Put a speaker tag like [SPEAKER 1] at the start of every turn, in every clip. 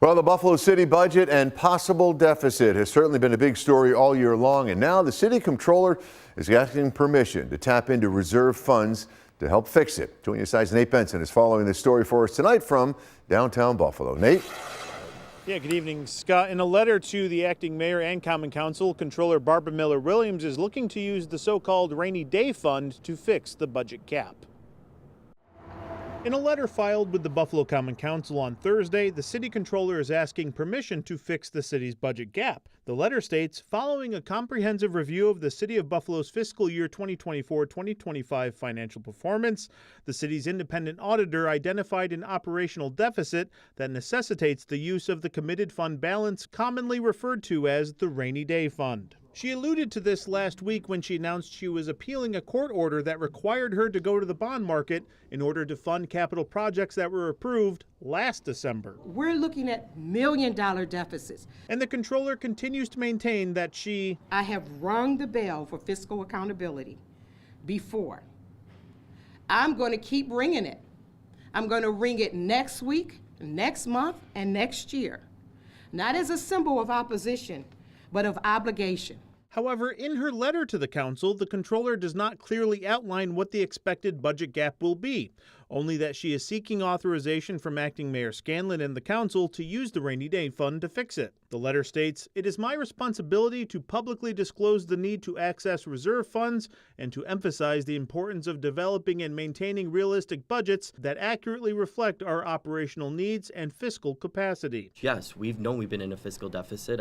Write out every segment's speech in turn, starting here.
[SPEAKER 1] Well, the Buffalo City budget and possible deficit has certainly been a big story all year long, and now the city comptroller is asking permission to tap into reserve funds to help fix it. Joining us tonight, Nate Benson is following this story for us tonight from downtown Buffalo. Nate?
[SPEAKER 2] Yeah, good evening, Scott. In a letter to the acting mayor and common council, Comptroller Barabara Miller-Williams is looking to use the so-called rainy day fund to fix the budget gap. In a letter filed with the Buffalo Common Council on Thursday, the city comptroller is asking permission to fix the city's budget gap. The letter states, following a comprehensive review of the City of Buffalo's fiscal year 2024-2025 financial performance, the city's independent auditor identified an operational deficit that necessitates the use of the committed fund balance, commonly referred to as the rainy day fund. She alluded to this last week when she announced she was appealing a court order that required her to go to the bond market in order to fund capital projects that were approved last December.
[SPEAKER 3] We're looking at million-dollar deficits.
[SPEAKER 2] And the comptroller continues to maintain that
[SPEAKER 3] I have rung the bell for fiscal accountability before. I'm going to keep ringing it. I'm going to ring it next week, next month, and next year. Not as a symbol of opposition, but of obligation.
[SPEAKER 2] However, in her letter to the council, the comptroller does not clearly outline what the expected budget gap will be, only that she is seeking authorization from acting Mayor Scanlon and the council to use the rainy day fund to fix it. The letter states, "It is my responsibility to publicly disclose the need to access reserve funds and to emphasize the importance of developing and maintaining realistic budgets that accurately reflect our operational needs and fiscal capacity."
[SPEAKER 4] Yes, we've known we've been in a fiscal deficit.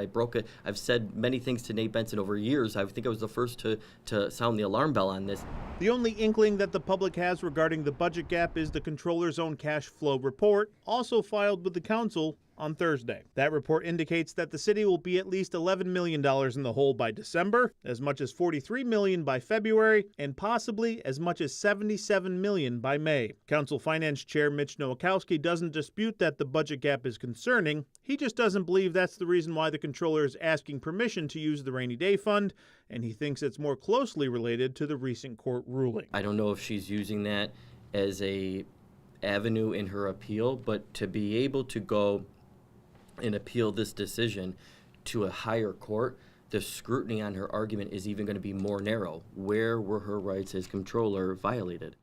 [SPEAKER 4] I've said many things to Nate Benson over years. I think I was the first to sound the alarm bell on this.
[SPEAKER 2] The only inkling that the public has regarding the budget gap is the comptroller's own cash flow report, also filed with the council on Thursday. That report indicates that the city will be at least $11 million in the hole by December, as much as $43 million by February, and possibly as much as $77 million by May. Council Finance Chair Mitch Nowakowski doesn't dispute that the budget gap is concerning. He just doesn't believe that's the reason why the comptroller is asking permission to use the rainy day fund, and he thinks it's more closely related to the recent court ruling.
[SPEAKER 4] I don't know if she's using that as a avenue in her appeal, but to be able to go and appeal this decision to a higher court, the scrutiny on her argument is even going to be more narrow. Where were her rights as comptroller violated?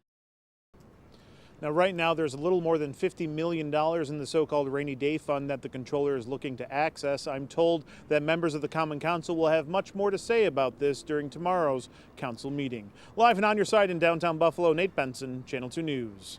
[SPEAKER 2] Now, right now, there's a little more than $50 million in the so-called rainy day fund that the comptroller is looking to access. I'm told that members of the Common Council will have much more to say about this during tomorrow's council meeting. Live and on your side in downtown Buffalo, Nate Benson, Channel 2 News.